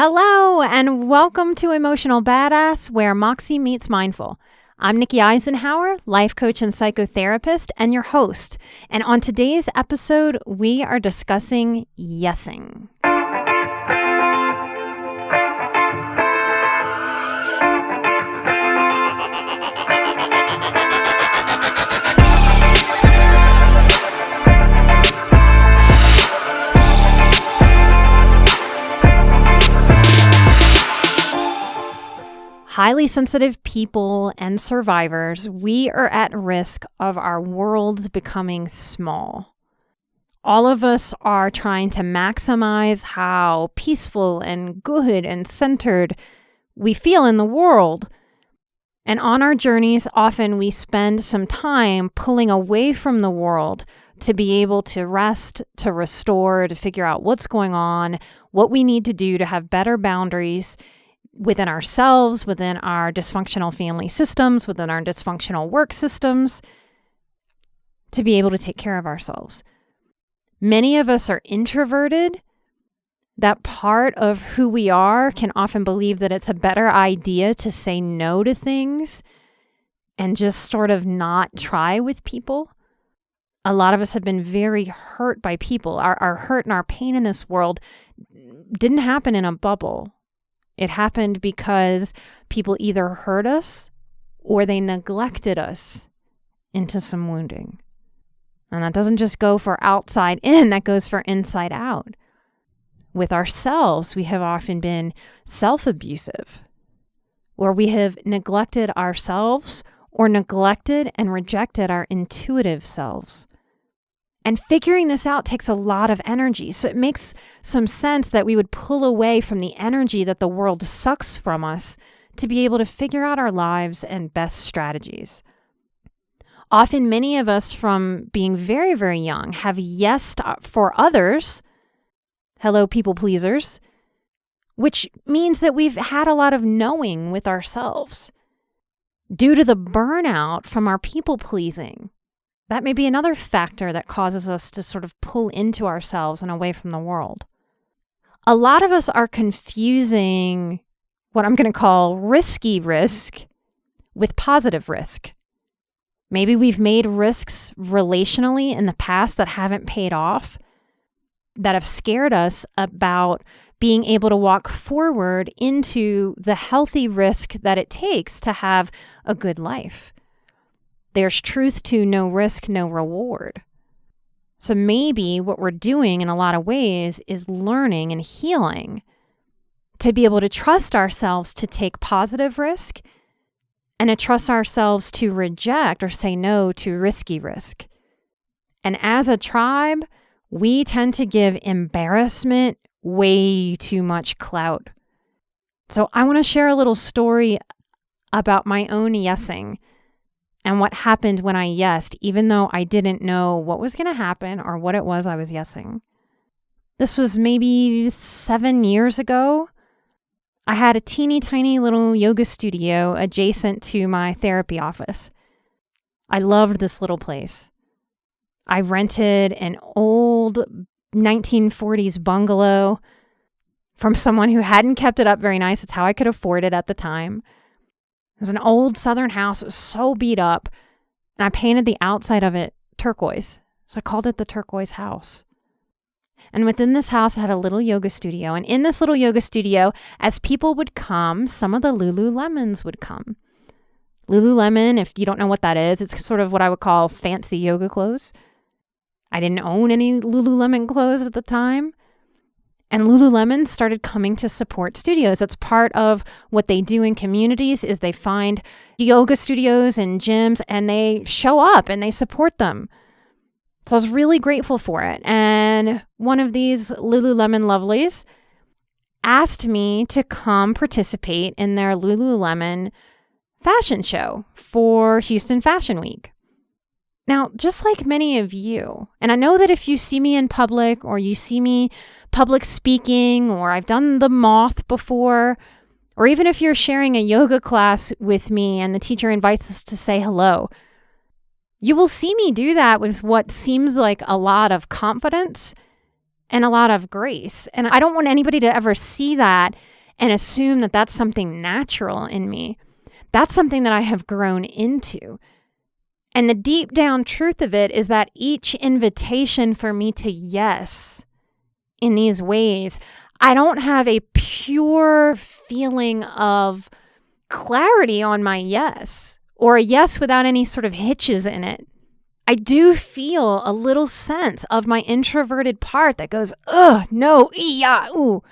Hello, and welcome to Emotional Badass, where Moxie meets Mindful. I'm Nikki Eisenhower, life coach and psychotherapist, and your host. And on today's episode, we are discussing yesing. Highly sensitive people and survivors, we are at risk of our worlds becoming small. All of us are trying to maximize how peaceful and good and centered we feel in the world. And on our journeys, often we spend some time pulling away from the world to be able to rest, to restore, to figure out what's going on, what we need to do to have better boundaries within ourselves, within our dysfunctional family systems, within our dysfunctional work systems, to be able to take care of ourselves. Many of us are introverted. That part of who we are can often believe that it's a better idea to say no to things and just sort of not try with people. A lot of us have been very hurt by people. Our hurt and our pain in this world didn't happen in a bubble. It happened because people either hurt us or they neglected us into some wounding. And that doesn't just go for outside in, that goes for inside out. With ourselves, we have often been self-abusive, or we have neglected ourselves or neglected and rejected our intuitive selves. And figuring this out takes a lot of energy. So it makes some sense that we would pull away from the energy that the world sucks from us to be able to figure out our lives and best strategies. Often, many of us from being very, very young have yesed for others. Hello, people pleasers. Which means that we've had a lot of knowing with ourselves. Due to the burnout from our people pleasing, that may be another factor that causes us to sort of pull into ourselves and away from the world. A lot of us are confusing what I'm going to call risky risk with positive risk. Maybe we've made risks relationally in the past that haven't paid off, that have scared us about being able to walk forward into the healthy risk that it takes to have a good life. There's truth to no risk, no reward. So maybe what we're doing in a lot of ways is learning and healing to be able to trust ourselves to take positive risk and to trust ourselves to reject or say no to risky risk. And as a tribe, we tend to give embarrassment way too much clout. So I want to share a little story about my own yesing and what happened when I yesed, even though I didn't know what was going to happen or what it was I was yesing. This was maybe 7 years ago. I had a teeny tiny little yoga studio adjacent to my therapy office. I loved this little place. I rented an old 1940s bungalow from someone who hadn't kept it up very nice. It's how I could afford it at the time. It was an old southern house. It was so beat up. And I painted the outside of it turquoise. So I called it the Turquoise House. And within this house, I had a little yoga studio. And in this little yoga studio, as people would come, some of the Lululemons would come. Lululemon, if you don't know what that is, it's sort of what I would call fancy yoga clothes. I didn't own any Lululemon clothes at the time. And Lululemon started coming to support studios. That's part of what they do in communities is they find yoga studios and gyms and they show up and they support them. So I was really grateful for it. And one of these Lululemon lovelies asked me to come participate in their Lululemon fashion show for Houston Fashion Week. Now, just like many of you, and I know that if you see me in public or you see me public speaking or I've done the moth before, or even if you're sharing a yoga class with me and the teacher invites us to say hello, you will see me do that with what seems like a lot of confidence and a lot of grace. And I don't want anybody to ever see that and assume that that's something natural in me. That's something that I have grown into. And the deep down truth of it is that each invitation for me to yes in these ways, I don't have a pure feeling of clarity on my yes, or a yes without any sort of hitches in it. I do feel a little sense of my introverted part that goes, ugh, no, yeah, ooh.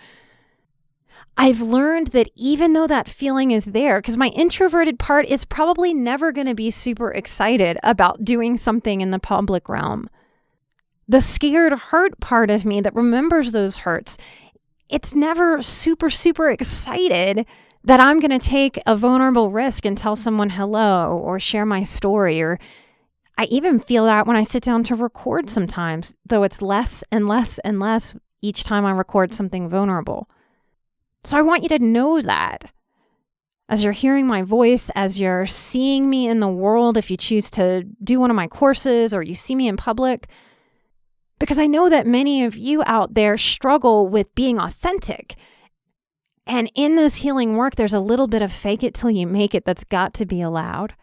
I've learned that even though that feeling is there, because my introverted part is probably never going to be super excited about doing something in the public realm. The scared hurt part of me that remembers those hurts, it's never super, super excited that I'm going to take a vulnerable risk and tell someone hello or share my story. Or I even feel that when I sit down to record sometimes, though it's less and less and less each time I record something vulnerable. So I want you to know that as you're hearing my voice, as you're seeing me in the world, if you choose to do one of my courses or you see me in public, because I know that many of you out there struggle with being authentic. And in this healing work, there's a little bit of fake it till you make it that's got to be allowed.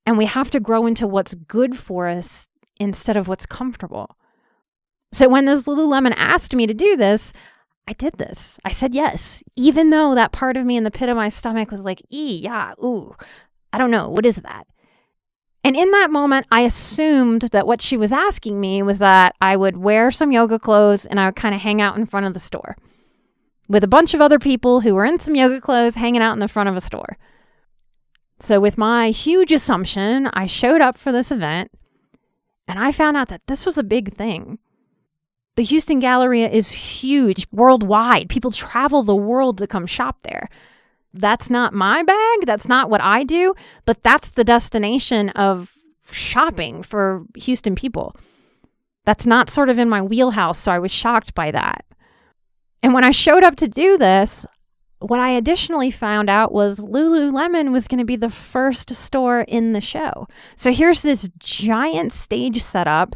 And we have to grow into what's good for us instead of what's comfortable. So when this Lululemon asked me to do this, I did this. I said yes, even though that part of me in the pit of my stomach was like, yeah, ooh, I don't know, what is that? And in that moment, I assumed that what she was asking me was that I would wear some yoga clothes and I would kind of hang out in front of the store with a bunch of other people who were in some yoga clothes hanging out in the front of a store. So with my huge assumption, I showed up for this event and I found out that this was a big thing. The Houston Galleria is huge worldwide. People travel the world to come shop there. That's not my bag. That's not what I do, but that's the destination of shopping for Houston people. That's not sort of in my wheelhouse, so I was shocked by that. And when I showed up to do this, what I additionally found out was Lululemon was going to be the first store in the show. So here's this giant stage setup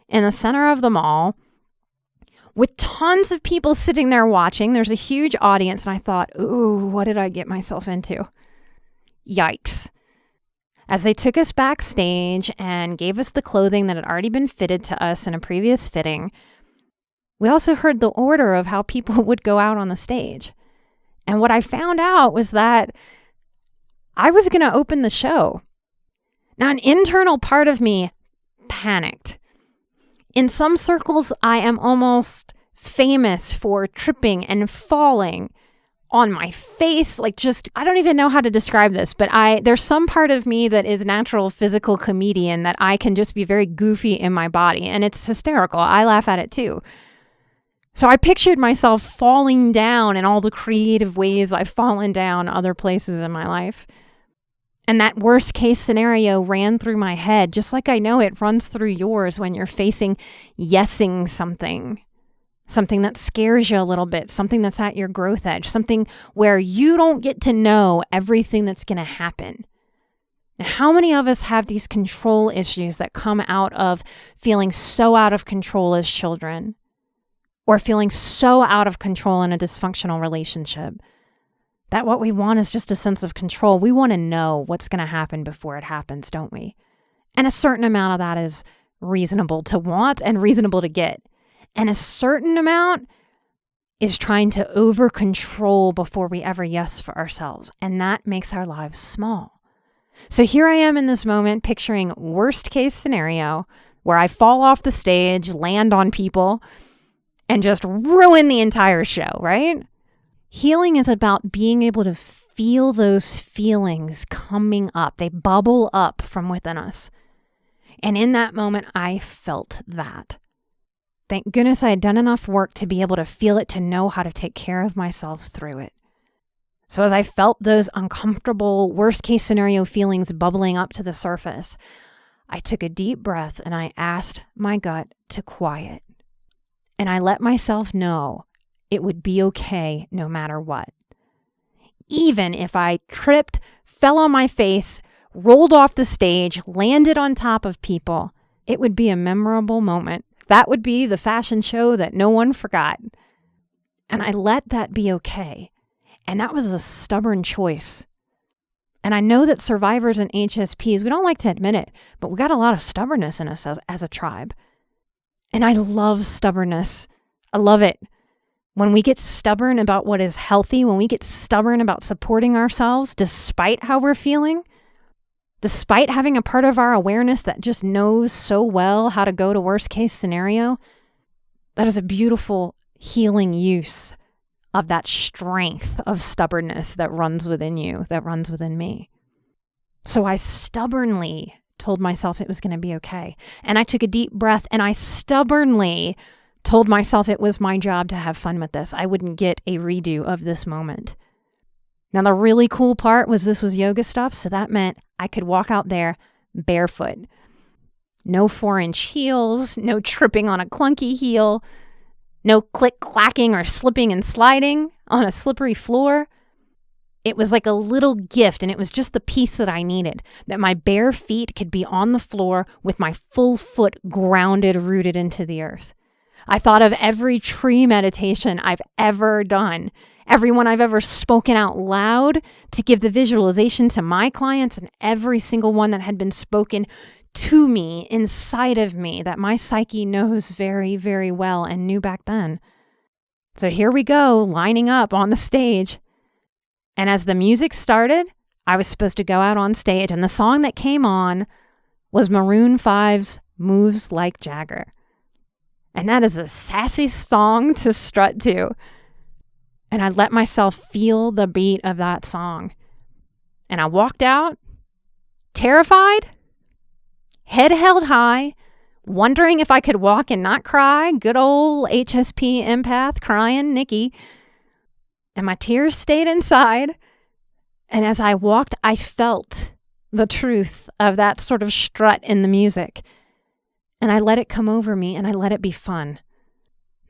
in the center of the mall with tons of people sitting there watching. There's a huge audience, and I thought, ooh, what did I get myself into? Yikes. As they took us backstage and gave us the clothing that had already been fitted to us in a previous fitting, we also heard the order of how people would go out on the stage. And what I found out was that I was going to open the show. Now, an internal part of me panicked. In some circles, I am almost famous for tripping and falling on my face. I don't even know how to describe this, but there's some part of me that is natural physical comedian that I can just be very goofy in my body. And it's hysterical. I laugh at it too. So I pictured myself falling down in all the creative ways I've fallen down other places in my life. And that worst case scenario ran through my head, just like I know it runs through yours when you're facing yesing something that scares you a little bit, something that's at your growth edge, something where you don't get to know everything that's going to happen. Now, how many of us have these control issues that come out of feeling so out of control as children? Or feeling so out of control in a dysfunctional relationship that what we want is just a sense of control. We want to know what's going to happen before it happens, don't we? And a certain amount of that is reasonable to want and reasonable to get. And a certain amount is trying to over control before we ever yes for ourselves. And that makes our lives small. So here I am in this moment picturing worst case scenario where I fall off the stage, land on people, and just ruin the entire show, right? Healing is about being able to feel those feelings coming up. They bubble up from within us. And in that moment, I felt that. Thank goodness I had done enough work to be able to feel it, to know how to take care of myself through it. So as I felt those uncomfortable, worst case scenario feelings bubbling up to the surface, I took a deep breath and I asked my gut to quiet. And I let myself know it would be okay no matter what. Even if I tripped, fell on my face, rolled off the stage, landed on top of people, it would be a memorable moment That would be the fashion show that no one forgot. And I let that be okay. And that was a stubborn choice. And I know that survivors and HSPs, we don't like to admit it, but we got a lot of stubbornness in us as a tribe. And I love stubbornness. I love it. When we get stubborn about what is healthy, when we get stubborn about supporting ourselves despite how we're feeling, despite having a part of our awareness that just knows so well how to go to worst case scenario, that is a beautiful healing use of that strength of stubbornness that runs within you, that runs within me. So I stubbornly told myself it was going to be okay. And I took a deep breath and I stubbornly told myself it was my job to have fun with this. I wouldn't get a redo of this moment. Now, the really cool part was this was yoga stuff, so that meant I could walk out there barefoot. No 4-inch heels, no tripping on a clunky heel, no click-clacking or slipping and sliding on a slippery floor. It was like a little gift, and it was just the piece that I needed, that my bare feet could be on the floor with my full foot grounded, rooted into the earth. I thought of every tree meditation I've ever done, every one I've ever spoken out loud to give the visualization to my clients, and every single one that had been spoken to me, inside of me, that my psyche knows very, very well and knew back then. So here we go, lining up on the stage. And as the music started, I was supposed to go out on stage, and the song that came on was Maroon 5's Moves Like Jagger. And that is a sassy song to strut to. And I let myself feel the beat of that song. And I walked out, terrified, head held high, wondering if I could walk and not cry. Good old HSP empath crying Nikki. And my tears stayed inside. And as I walked, I felt the truth of that sort of strut in the music. And I let it come over me, and I let it be fun.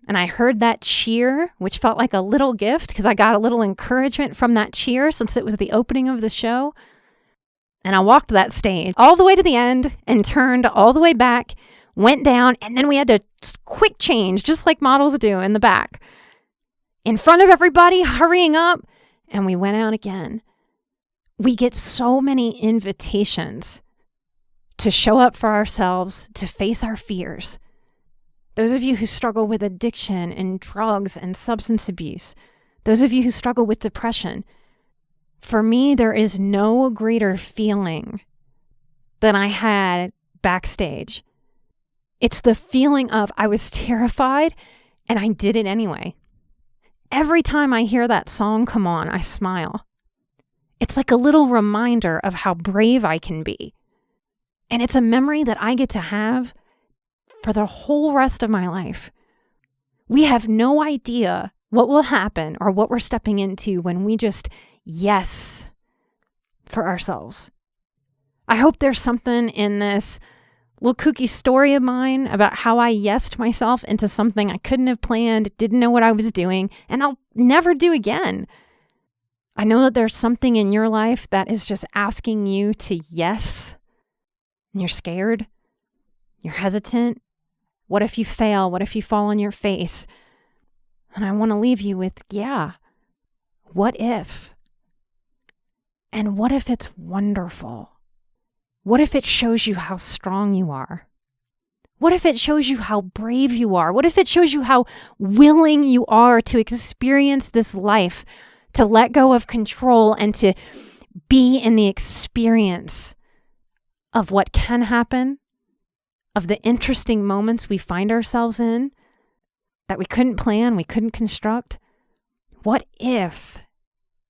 And I heard that cheer, which felt like a little gift because I got a little encouragement from that cheer since it was the opening of the show. And I walked that stage all the way to the end and turned all the way back, went down, and then we had to quick change, just like models do in the back. In front of everybody, hurrying up, and we went out again. We get so many invitations to show up for ourselves, to face our fears. Those of you who struggle with addiction and drugs and substance abuse, those of you who struggle with depression, for me, there is no greater feeling than I had backstage. It's the feeling of I was terrified and I did it anyway. Every time I hear that song come on, I smile. It's like a little reminder of how brave I can be. And it's a memory that I get to have for the whole rest of my life. We have no idea what will happen or what we're stepping into when we just yes for ourselves. I hope there's something in this little kooky story of mine about how I yesed myself into something I couldn't have planned, didn't know what I was doing, and I'll never do again. I know that there's something in your life that is just asking you to yes. And you're scared. You're hesitant. What if you fail? What if you fall on your face? And I want to leave you with, yeah, what if? And what if it's wonderful? What if it shows you how strong you are? What if it shows you how brave you are? What if it shows you how willing you are to experience this life, to let go of control and to be in the experience of what can happen, of the interesting moments we find ourselves in that we couldn't plan, we couldn't construct? What if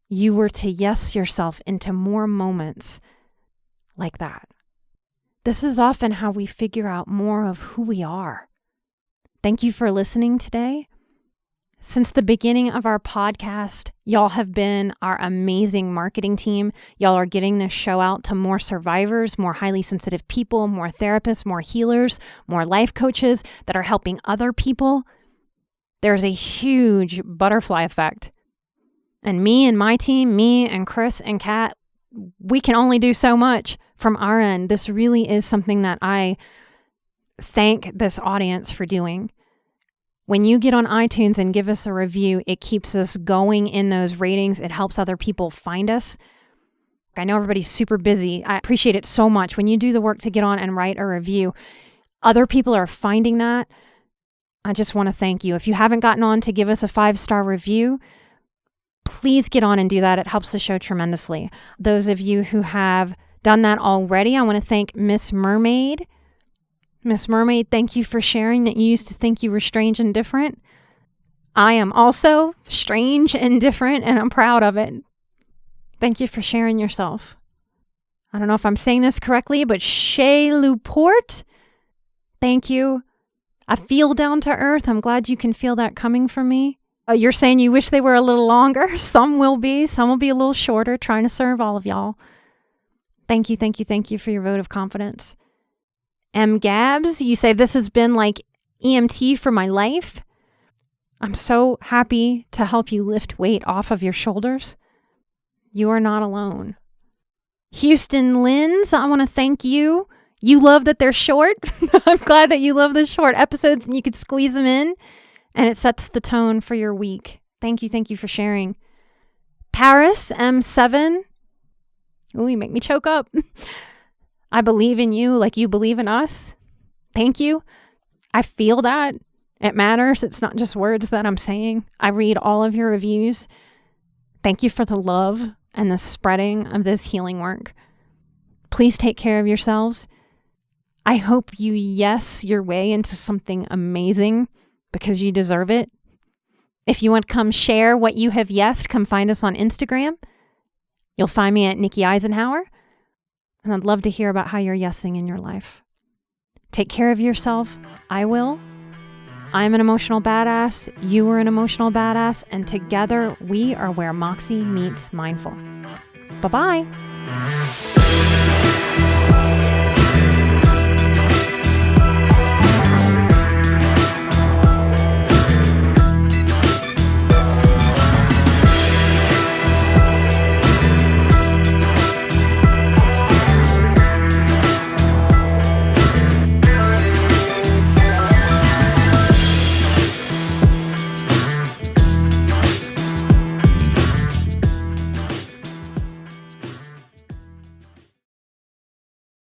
you were to yes yourself into more moments like that? This is often how we figure out more of who we are. Thank you for listening today. Since the beginning of our podcast, y'all have been our amazing marketing team. Y'all are getting this show out to more survivors, more highly sensitive people, more therapists, more healers, more life coaches that are helping other people. There's a huge butterfly effect. And me and my team, me and Chris and Kat, we can only do so much from our end. This really is something that I thank this audience for doing. When you get on iTunes and give us a review, it keeps us going in those ratings. It helps other people find us. I know everybody's super busy. I appreciate it so much. When you do the work to get on and write a review, other people are finding that. I just want to thank you. If you haven't gotten on to give us a 5-star review, please get on and do that. It helps the show tremendously. Those of you who have done that already, I want to thank Miss Mermaid. Miss Mermaid, thank you for sharing that you used to think you were strange and different. I am also strange and different, and I'm proud of it. Thank you for sharing yourself. I don't know if I'm saying this correctly, but Chez Louport, thank you. I feel down to earth. I'm glad you can feel that coming from me. You're saying you wish they were a little longer. Some will be a little shorter, trying to serve all of y'all. Thank you, thank you, thank you for your vote of confidence. M. Gabs, you say this has been like EMT for my life. I'm so happy to help you lift weight off of your shoulders. You are not alone. Houston Lins, I want to thank you. You love that they're short. I'm glad that you love the short episodes and you could squeeze them in and it sets the tone for your week. Thank you for sharing. Paris M7. Ooh, you make me choke up. I believe in you like you believe in us. Thank you. I feel that. It matters. It's not just words that I'm saying. I read all of your reviews. Thank you for the love and the spreading of this healing work. Please take care of yourselves. I hope you yes your way into something amazing because you deserve it. If you want to come share what you have yesed, come find us on Instagram. You'll find me at Nikki Eisenhower. And I'd love to hear about how you're yesing in your life. Take care of yourself. I will. I'm an emotional badass. You are an emotional badass. And together we are where Moxie meets mindful. Bye-bye.